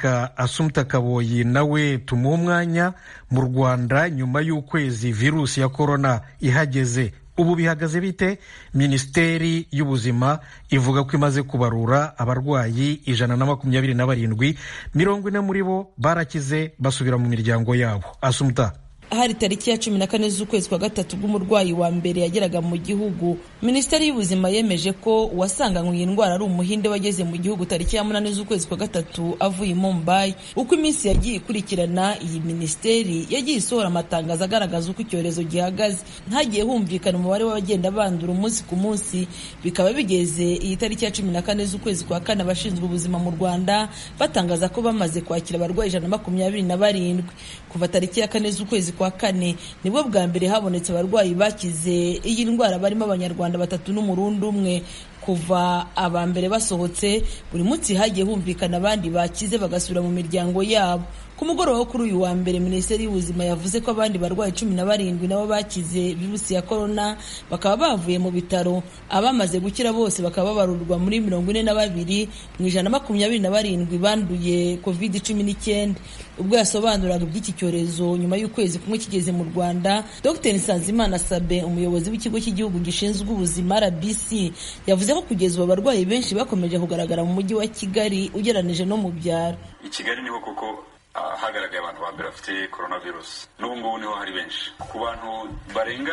Assumpta Kaboyi nawe tumuha umwanya. Mu Rwanda nyuma y'ukwezi virusi ya korona ihageze, ubu bihagaze bite? Minisiteri y'Ubuzima ivuga ko imaze kubarura abarwayi 127, 40 muri bo barakize basubira mu miryango yabo. Assumpta. Hari tariki ya 14 z'ukwezi kwa gatatu bw'umurwayi wa mbere yageraga mu gihugu, Minisiteri y'Ubuzima yemeje ko uwasanganywe iyi ndwara ari umuhinde wageze mu gihugu tariki ya 8 z'ukwezi kwa gatatu avuye i Mumbai. Uko iminsi yagiye ikurikirana, iyi minisiteri yagiye isohora amatangazo agaragaza uko icyorezo gihagaze. Ntagiye humvikana umubare w'abagenda bandura umunsi ku munsi, bikaba bigeze iyi tariki ya 14 z'ukwezi kwa kane abashinzwe ubuzima mu Rwanda batangaza ko bamaze kwakira abarwayi 127. Kuva tariki ya 4 z'ukwezi kwa kane nibwo bwa mbere habonetse abarwayi bakize iyi ndwara barimo Abanyarwanda 3 n'Umurundi 1. Kuva aba mbere basohotse, buri munsi hagiye humvikana abandi bakize bagasubira mu miryango yabo. Ku mugoroba kuri uyu wa mbere, Minisiteri y'Ubuzima yavuze ko abandi barwayi 17 nabo bakize virusi ya korona bakaba bavuye mu bitaro. Abamaze gukira bose bakaba babarurwa muri 42 mu 127 banduye COVID-19. Ubwo yasobanuraga iby'iki cyorezo nyuma y'ukwezi kumwe kigeze mu Rwanda, Dr Nsanzimana Sabe, umuyobozi w'ikigo cy'igihugu gishinzwe ubuzima RBC, yavuze ko kugeza ubu abarwayi benshi bakomeje kugaragara mu mujyi wa Kigali ugeranije no mu byaro. I Kigali niho koko hagaragaye abantu ba mbere bafite coronavirus. N'ubu ngubu niho hari benshi. Ku bantu barenga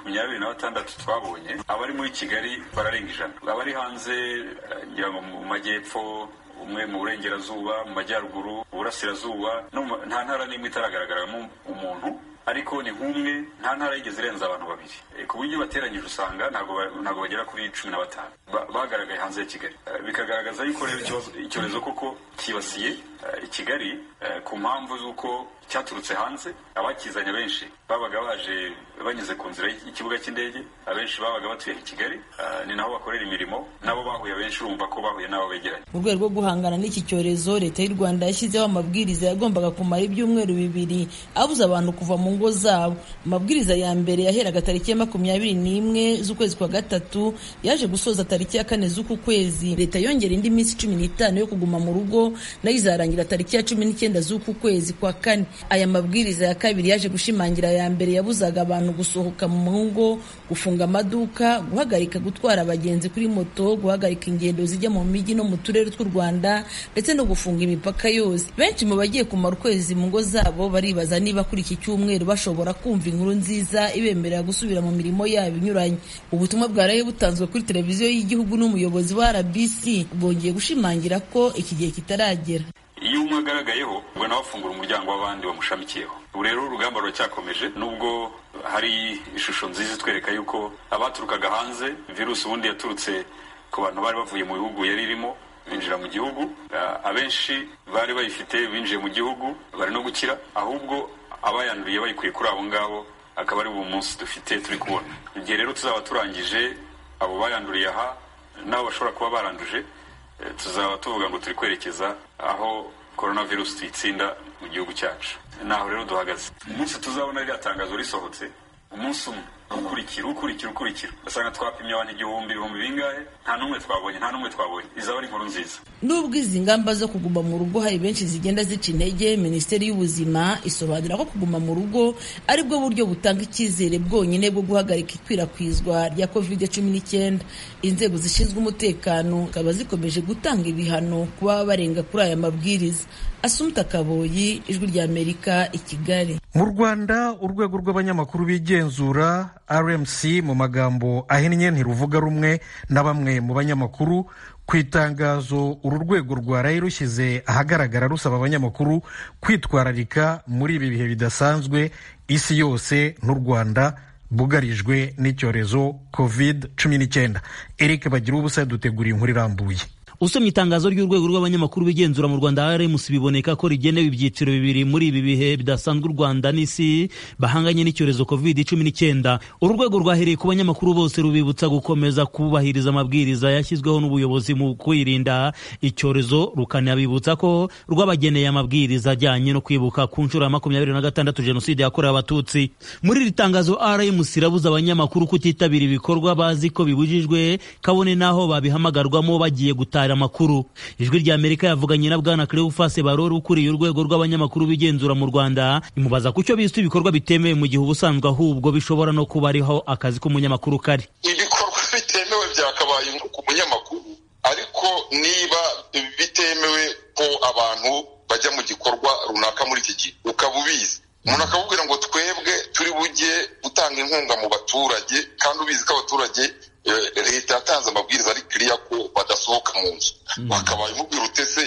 126 twabonye, abari muri Kigali bararenga 100. Abari hanze ngira ngo mu majyepfo, umwe mu burengerazuba, mu majyaruguru, uburasirazuba, nta ntara n'imwe itaragaragaramo umuntu, ariko ni nk'umwe, nta ntara yigeze irenza abantu 2. Ku buryo bateranyije usanga ntabwo bagera kuri 15 bagaragaye hanze ya Kigali. Bikagaragaza yuko rero icyorezo koko kibasiye i Kigali ku mpamvu z'uko cyaturutse hanze. Abakizanye benshi babaga baje banyuze ku nzira y'ikibuga cy'indege, abenshi babaga batuye i Kigali, ni naho bakorera imirimo, nabo bahuye benshi, urumva ko bahuye nabo begeranye. Mu rwego rwo guhangana n'iki cyorezo, Leta y'u Rwanda yashyizeho amabwiriza yagombaga kumara ibyumweru 2 abuza abantu kuva mu ngo zabo. Amabwiriza ya mbere yaheraga tariki ya 21 z'ukwezi kwa gatatu yaje gusoza tariki ya 4 z'uku kwezi. Leta yongera indi minsi 15 yo kuguma mu rugo, nayo izarangira tariki ya 19 z'uku kwezi kwa kane. Aya mabwiriza ya kabiri yaje gushimangira ya mbere yabuzaga abantu gusohoka mu ngo, gufunga amaduka, guhagarika gutwara abagenzi kuri moto, guhagarika ingendo zijya mu mijyi no mu turere tw'u Rwanda, ndetse no gufunga imipaka yose. Benshi mu bagiye kumara ukwezi mu ngo zabo baribaza niba kuri iki cyumweru bashobora kumva inkuru nziza ibemerera gusubira mu mirimo yabo inyuranye. Ubutumwa bwaraye butanzwe kuri televiziyo y'igihugu n'umuyobozi wa RBC bongeye gushimangira ko iki gihe kitaragera. Iyo umwe agaragayeho, ubwo nawe afungura umuryango w'abandi bamushamikiyeho. Ubu rero urugamba ruracyakomeje, nubwo hari ishusho nziza itwereka yuko abaturukaga hanze, virusi ubundi yaturutse ku bantu bari bavuye mu bihugu yari irimo binjira mu gihugu. Abenshi bari bayifite binjiye mu gihugu bari no gukira, ahubwo abayanduriye bayikuye kuri abo ngabo akaba ari uwo munsi dufite turi kubona. Igihe rero tuzaba turangije abo bayanduriye aha nabo bashobora kuba baranduje, tuzaba tuvuga ngo turi kwerekeza aho coronavirus tuyitsinda mu gihugu cyacu. Naho rero duhagaze. Umunsi tuzabona ririya tangazo risohotse, umunsi umwe ukurikira basanga twapimye abantu 1000 bingahe, nta numwe twabonye. Izaba ari inkuru nziza. Nubwo izi ngamba zo kuguma mu rugo hari benshi zigenda zica intege, Minisiteri y'Ubuzima isobanura ko kuguma mu rugo ari bwo buryo butanga icyizere bwonyine bwo guhagarika ikwirakwizwa rya COVID-19. Inzego zishinzwe umutekano zikaba zikomeje gutanga ibihano ku baba barenga kuri aya mabwiriza. Assumpta Kaboyi, Ijwi ry'Amerika, i Kigali. Mu Rwanda, urwego rw'abanyamakuru bigenzura RMC mu magambo ahinnye ntiruvuga rumwe na bamwe mu banyamakuru ku itangazo uru rwego rwaraye rushyize ahagaragara rusaba abanyamakuru kwitwararika muri ibi bihe bidasanzwe isi yose n'u Rwanda bugarijwe n'icyorezo COVID-19. Eric Bagirubusa dutegura inkuru irambuye. Usomye itangazo ry'urwego rw'abanyamakuru bigenzura mu Rwanda RMC biboneka ko rigenewe ibyiciro bibiri muri ibi bihe bidasanzwe u Rwanda n'isi bahanganye n'icyorezo COVID-19. Urwego rwahereye ku banyamakuru bose rubibutsa gukomeza kubahiriza amabwiriza yashyizweho n'ubuyobozi mu kwirinda icyorezo, rukanabibutsa ko rwabageneye amabwiriza ajyanye no kwibuka ku nshuro ya 26 Jenoside yakorewe Abatutsi. Muri iri tangazo RMC irabuza abanyamakuru kutitabira ibikorwa bazi ko bibujijwe, kabone naho babihamagarwamo bagiye gutara gusakaza amakuru. Ijwi rya Amerika yavuganye na bwana Cleophas Barore ukuriye urwego rw'abanyamakuru bigenzura mu Rwanda, imubaza ku cyo bise ibikorwa bitemewe mu gihe ubusanzwe ahubwo bishobora no kuba ariho akazi k'umunyamakuru kari. Ibikorwa bitemewe byakabaye ku munyamakuru, ariko niba bitemewe ko abantu bajya mu gikorwa runaka muri iki gihe ukaba ubizi, umuntu akabubwira ngo twebwe turi bujye gutanga inkunga mu baturage, kandi ubizi ko abaturage leta yatanze amabwiriza ari clear ko badasohoka mu nzu, bakabaye mubwira utese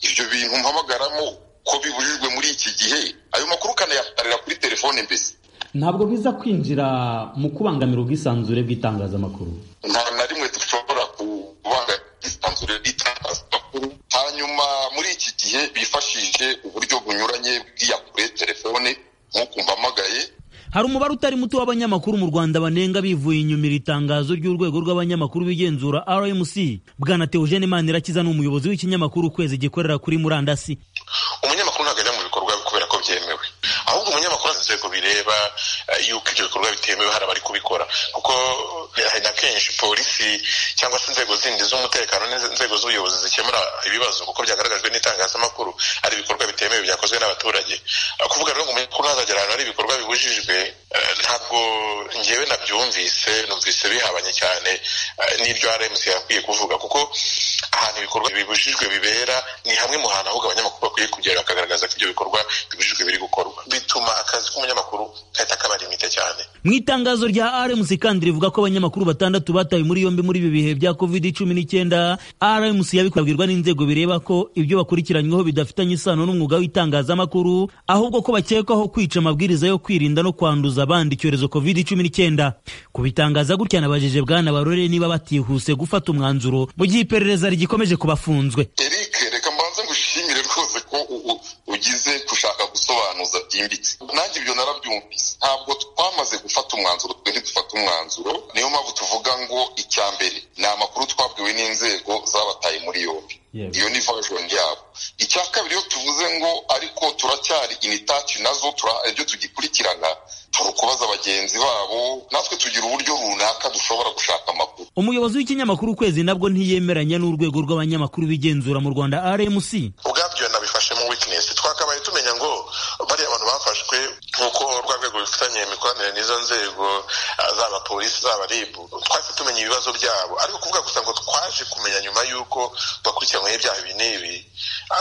ibyo bintu mpamagaramo ko bibujijwe muri iki gihe, ayo makuru kanayatarira kuri telefone mbese ntabwo biza kwinjira mu kubangamira ubwisanzure bw'itangazamakuru. Nta na rimwe dushobora kubangamira ubwisanzure bw'itangazamakuru. Hanyuma muri iki gihe bifashishije uburyo bunyuranye bw'iyakure telefone nk'uko mpamagaye. Hari umubare utari muto w'abanyamakuru mu Rwanda banenga bivuye inyuma itangazo ry'urwego rw'abanyamakuru bigenzura RMC. Bwana Theogene Manirakiza ni umuyobozi w'ikinyamakuru Ukwezi gikorera kuri murandasi. Umunyamakuru ntabwo ajya mu bikorwa kubera ko byemewe, ahubwo umunyamakuru azego bireba yuko ibyo bikorwa bitemewe hari abari kubikora, kuko na kenshi polisi cyangwa se inzego zindi z'umutekano n'inzego z'ubuyobozi zikemura ibibazo kuko byagaragajwe n'itangazamakuru ari ibikorwa bitemewe byakozwe n'abaturage. Kuvuga rero ngo umunyamakuru ntazagera ahantu hari ibikorwa bibujijwe, ntabwo ngewe numvise bihabanye cyane n'ibyo RMC yakwiye kuvuga, kuko ahantu ibikorwa bibujijwe bibera ni hamwe mu hantu ahubwo abanyamakuru bakwiye kugera bakagaragaza ko ibyo bikorwa bibujijwe biri gukorwa, bituma akazi k'umunyamakuru kahita kaba limite cyane. Mu itangazo rya RMC kandi rivuga ko abanyamakuru 6 batawe muri yombi muri ibi bihe bya COVID-19. RMC yabikabwirwa n'inzego bireba ko ibyo bakurikiranyweho bidafitanye isano n'umwuga w'itangazamakuru, ahubwo ko bakekwaho kwica amabwiriza yo kwirinda no kwanduza abandi icyorezo COVID-19. Kubitangaza gutya nabajije bwana Barore niba batihuse gufata umwanzuro mu gihe iperereza rigikomeje kubafunzwe. Eric, reka mbanze ngushimire rwose ko ugize kushaka gusobanuza byimbitse. Nanjye ibyo narabyumvise, ntabwo twamaze gufata umwanzuro, twe ntidufata umwanzuro. Niyo mpamvu tuvuga ngo icya mbere ni amakuru twabwiwe n'inzego zabataye muri yombi, iyo ni version yabo. Icya kabiri iyo tuvuze ngo ariko turacyari initaci nazo ibyo tugikurikirana, turi kubaza bagenzi babo, natwe tugira uburyo runaka dushobora gushaka amakuru. Umuyobozi w'ikinyamakuru Ukwezi nabwo ntiyemeranya n'urwego rw'abanyamakuru bigenzura mu Rwanda RMC. Ubwabyo nabifashe mu weakness, twakabaye tumenya ngo bari abantu bafashwe nk'uko urwego rufitanye imikoranire n'izo nzego zaba polisi zaba RIB, twahise tumenya ibibazo byabo, ariko kuvuga gusa ngo twaje kumenya nyuma y'uko bakurikiranyweho ibyaha ibi n'ibi,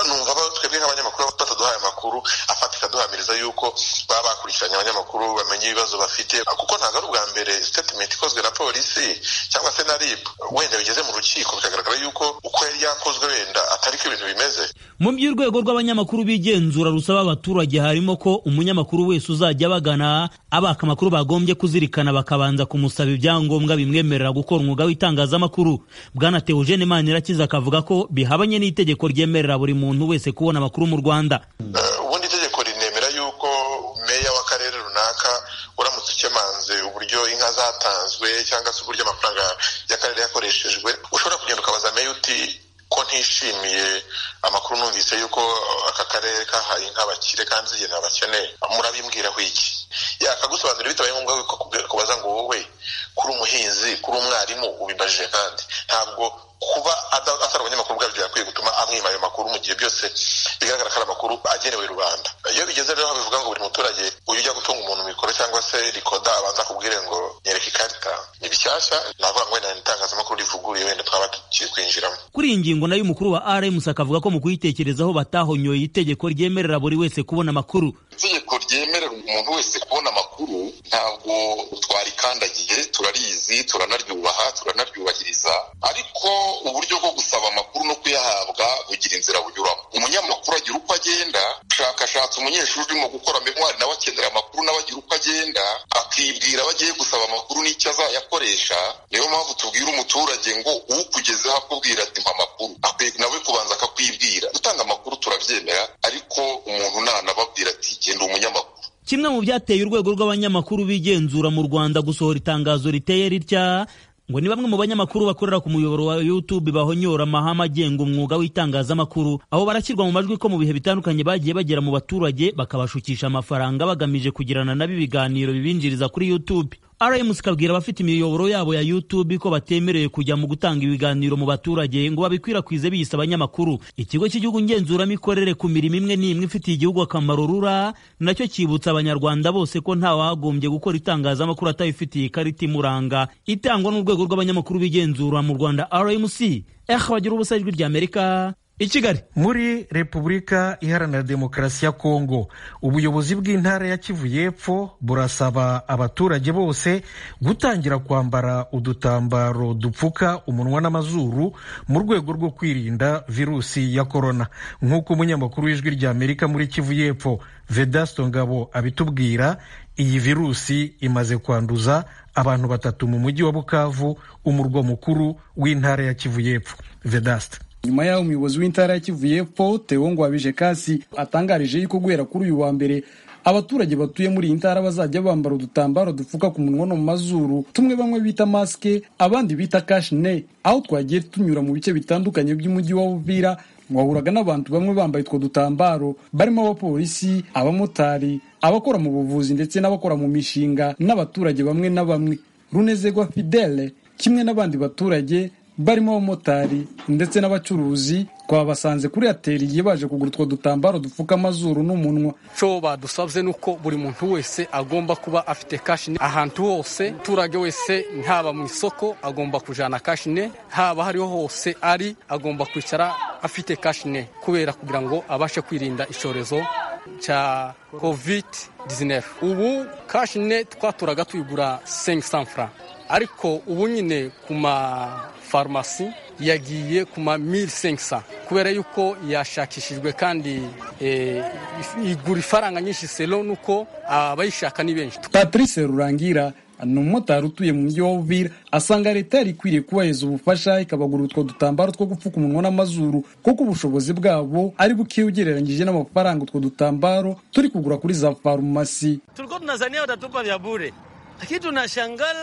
numva twebwe nk'abanyamakuru bataduhaye amakuru afatika duhamiriza yuko baba bakurikiranye abanyamakuru bamenye ibibazo bafite, kuko ntabwo ari ubwa mbere statement ikozwe na polisi cyangwa se na RIB wenda bigeze mu rukiko bikagaragara yuko uko yari yakozwe wenda atari ko ibintu bimeze. Mu by'urwego rw'abanyamakuru bigenzura rusaba abaturage harimo ko umunyamakuru wese uzajya bagana abaka amakuru bagombye kuzirikana bakabanza kumusaba ibyangombwa bimwemerera gukora umwuga w'itangazamakuru. Bwana Theogene Manirakiza akavuga ko bihabanye n'itegeko ryemerera buri muntu wese kubona amakuru mu Rwanda. Ubundi itegeko rinemera yuko meya w'akarere runaka uramutse ukemanze uburyo inka zatanzwe cyangwa se uburyo amafaranga y'akarere yakoreshejwe, ushobora kugenda ukabaza meya uti ko ntishimiye amakuru numvise yuko aka karere kahaye inka abakire kandi zigena abakene, murabimbwiraho iki? Yakagusobanurira bitabaye ngombwa ko kubaza ngo wowe kuri umuhinzi kuri umwarimu ubibajije, kandi ntabwo kuba atari abanyamakuru bwabyo yakwiye gutuma amwima ayo makuru mu gihe byose bigaragara ko ari amakuru agenewe rubanda. Iyo bigeze rero bivuga ngo buri muturage ujya gutunga umuntu mikoro cyangwa se rikoda abanza kubwire ngo nyereka ikarita, ni bishyashya, navuga ngo wenda itangazamakuru rivuguruye wenda twaba tugiye kwinjiramo. Kuri iyi ngingo nayo umukuru wa RMC akavuga ko mu kuyitekerezaho batahonyoye itegeko ryemerera buri wese kubona amakuru. Itegeko ryemerera umuntu wese kubona amakuru ntabwo twarikandagiye, turarizi, turanaryubaha, turanaryubahiriza, ariko uburyo bwo gusaba amakuru no kuyahabwa bugira inzira bunyuramo. Umunyamakuru agira uko agenda, ushakashatse umunyeshuri urimo gukora memoire nawe akenera amakuru, nawe agira uko agenda akibwira bagiye gusaba amakuru n'icyo azayakoresha. Niyo mpamvu tubwira umuturage ngo ukugezeho akubwira ati mpa amakuru, akwiye nawe kubanza akakwibwira. Gutanga amakuru turabyemera, ariko umuntu nanababwira ati genda umunyamakuru. Kimwe mu byateye urwego rw'abanyamakuru bigenzura mu Rwanda gusohora itangazo riteye ritya ngo ni bamwe mu banyamakuru bakorera ku muyoboro wa YouTube bahonyora amahame agenga umwuga w'itangazamakuru, aho barakirwa mu majwi ko mu bihe bitandukanye bagiye bagera mu baturage bakabashukisha amafaranga bagamije kugirana nabo ibiganiro bibinjiriza kuri YouTube. RMC ikabwira abafite imiyoboro yabo ya YouTube ko batemerewe kujya mu gutanga ibiganiro mu baturage ngo babikwirakwize biyise abanyamakuru. Ikigo cy'igihugu ngenzuramikorere ku mirimo imwe n'imwe ifitiye igihugu akamaro RURA nacyo kibutsa abanyarwanda bose ko nta wagombye gukora itangazamakuru atabifitiye ikarita imuranga itangwa n'urwego rw'abanyamakuru bigenzura mu Rwanda RMC. Bagira ubusa ijwi ry'Amerika i Kigali. Muri Repubulika Iharanira Demokarasi ya Kongo, ubuyobozi bw'intara ya Kivu y'Epfo burasaba abaturage bose gutangira kwambara udutambaro dupfuka umunwa n'amazuru mu rwego rwo kwirinda virusi ya korona. Nk'uko umunyamakuru w'ijwi ry'Amerika muri Kivu y'Epfo Vedasto Ngabo abitubwira, iyi virusi imaze kwanduza abantu 3 mu mujyi wa Bukavu, umurwa mukuru w'intara ya Kivu y'Epfo. Vedasto: nyuma yaho umuyobozi w'intara ya Kivu y'Epfo Theo Ngwabije Kasi atangarije yuko guhera kuri uyu wa mbere abaturage batuye muri iyi ntara bazajya bambara udutambaro dupfuka ku munwa no mu mazuru, tumwe bamwe bita maske abandi bita cashne. Aho twagiye tunyura mu bice bitandukanye by'umujyi wa Uvira, mwahuraga n'abantu bamwe bambaye utwo dutambaro barimo abapolisi, abamotari, abakora mu buvuzi ndetse n'abakora mu mishinga n'abaturage bamwe na bamwe. Runezegwa Fidele kimwe n'abandi baturage barimo abamotari ndetse n'abacuruzi twabasanze kuri atelier baje kugura utwo dutambaro dupfuka amazuru n'umunwa. Cyo badusabye nuko buri muntu wese agomba kuba afite kashine ahantu hose, turage wese ntaba mu isoko agomba kujana kashine, haba hariho hose ari agomba kwicara afite kashine kubera kugira ngo abashe kwirinda icyorezo cha COVID-19. Ubu kashine twaturaga tuyigura 500 francs, ariko ubu nyine kuma farumasi yagiye kuma 1500 kubera yuko yashakishijwe kandi igura ifaranga nyinshi selo nuko abayishaka ni benshi. Patrice Rurangira ni umumotari utuye mu mujyi wa Uvira, asanga leta yari ikwiriye kubaheza ubufasha ikabagura utwo dutambaro two gupfuka umunwa n'amazuru kuko ubushobozi bwabo ari buke ugereranyije n'amafaranga utwo dutambaro turi kugura kuri za farumasi. Tulikuwa tunazania watatupa vya bure.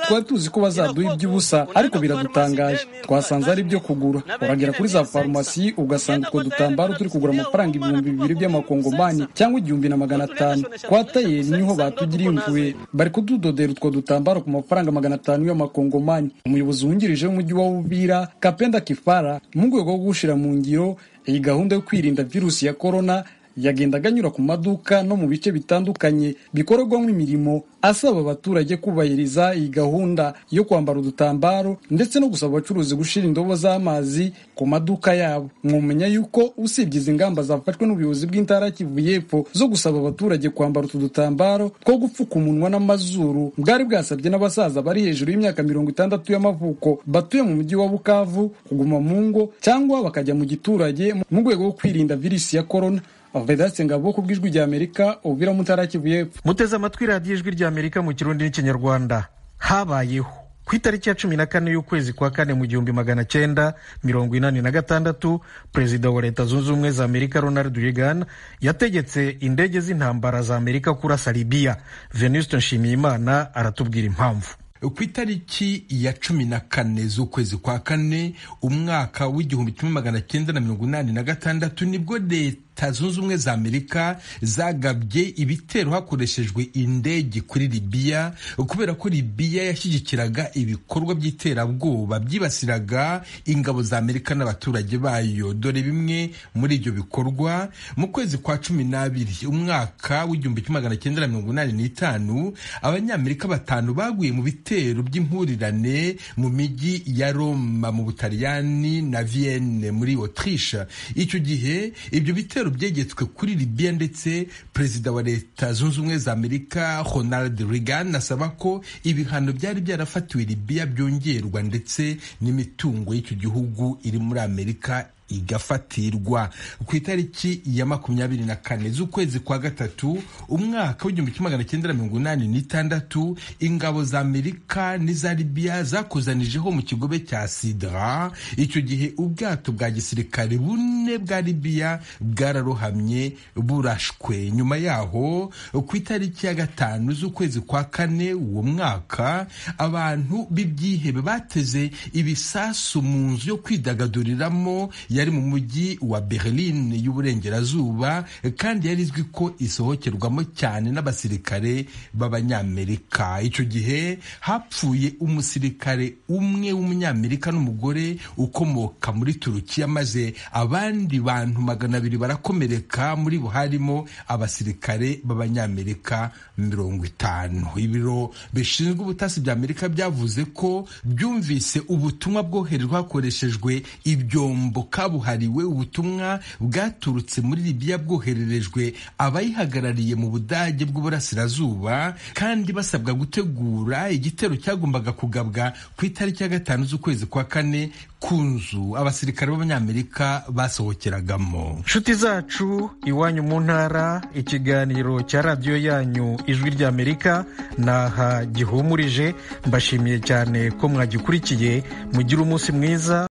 Twari tuzi ko bazaduha iby'ubusa, ariko biradutangaje. Twasanze ari byo kugura. Uragera kuri za farumasi ugasanga utwo dutambaro turi kugura amafaranga 2,000 by'amakongomani cyangwa 1,500. Kwa tayeri niho batugiriye imvuye, bari kududodera utwo dutambaro ku mafaranga 500 y'amakongomani. Umuyobozi wungirije w'umujyi wa Uvira Kapenda Kifara mu rwego rwo gushira mu ngiro iyi gahunda yo kwirinda virusi ya corona yagendaga anyura ku maduka no mu bice bitandukanye bikorerwamo imirimo, asaba abaturage kubahiriza iyi gahunda yo kwambara udutambaro ndetse no gusaba abacuruzi gushira indobo z'amazi ku maduka yabo. Mwumenya yuko usibye izi ngamba zafashwe n'ubuyobozi bw'intara ya Kivu y'Epfo zo gusaba abaturage kwambara utu dutambaro two gupfuka umunwa n'amazuru, bwari bwasabye n'abasaza bari hejuru y'imyaka 60 y'amavuko batuye mu mujyi wa Bukavu kuguma mu ngo cyangwa bakajya mu giturage mu rwego rwo kwirinda virusi ya corona. Vedaste Ngabo ku bw'ijwi ry'Amerika, Uvira mu ntara ya Kivu y'Epfo. Muteze amatwi radiyo ijwi ry'Amerika mu Kirundi n'Ikinyarwanda. Habayeho ku itariki ya 14 y'ukwezi kwa 4 mu 1986, Perezida wa Leta Zunze Ubumwe za Amerika Ronald Reagan yategetse indege z'intambara za Amerika kurasa Libya. Venuste Nshimiyimana aratubwira impamvu. Ku itariki ya 14 z'ukwezi kwa 4 umwaka w'1986 nibwo Leta Zunze Ubumwe za Amerika zagabye ibitero hakoreshejwe indege kuri Libya, kubera ko Libya yashyigikiraga ibikorwa by'iterabwoba byibasiraga ingabo za Amerika n'abaturage bayo. Dore bimwe muri ibyo bikorwa: mu kwezi kwa 12 umwaka w'1985 abanyamerika 5 baguye mu bitero by'impurirane mu mijyi ya Roma mu Butaliyani na Vienne muri Autriche. Icyo gihe ibyo bitero byegetswe kuri Libya, ndetse Perezida wa Leta Zunze Ubumwe za Amerika Ronald Reagan asaba ko ibihano byari byarafatiwe Libya byongerwa ndetse n'imitungo y'icyo gihugu iri muri Amerika igafatirwa. Ku itariki ya 24 z'ukwezi kwa 3 umwaka w'1986 ingabo za Amerika n'iza Libya zakuzanijeho mu kigobe cya Sidra. Icyo gihe ubwato bwa gisirikare 4 bwa Libya bwararohamye burashwe. Nyuma yaho ku itariki ya 5 z'ukwezi kwa 4 uwo mwaka abantu b'ibyihebe bateze ibisasu mu nzu yo kwidagaduriramo yari mu mujyi wa Berlin y'uburengerazuba kandi yari izwi ko isohokerwamo cyane n'abasirikare b'abanyamerika. Icyo gihe hapfuye umusirikare umwe w'umunyamerika n'umugore ukomoka muri Turukiya, maze abandi bantu 200 barakomereka, muri bo harimo abasirikare b'abanyamerika 50. Ibiro bishinzwe ubutasi bya Amerika byavuze ko byumvise ubutumwa bwoherejwe hakoreshejwe ibyombo kabuhariwe. Ubutumwa bwaturutse muri Libya bwohererejwe abayihagarariye mu Budage bw'uburasirazuba, kandi basabwa gutegura igitero cyagombaga kugabwa ku itariki ya 5 z'ukwezi kwa 4 ku nzu abasirikare b'abanyamerika basohokeragamo. Nshuti zacu, iwanyu mu ntara, ikiganiro cya radiyo yanyu Ijwi ry'Amerika naha gihumurije. Mbashimiye cyane ko mwagikurikiye. Mugire umunsi mwiza.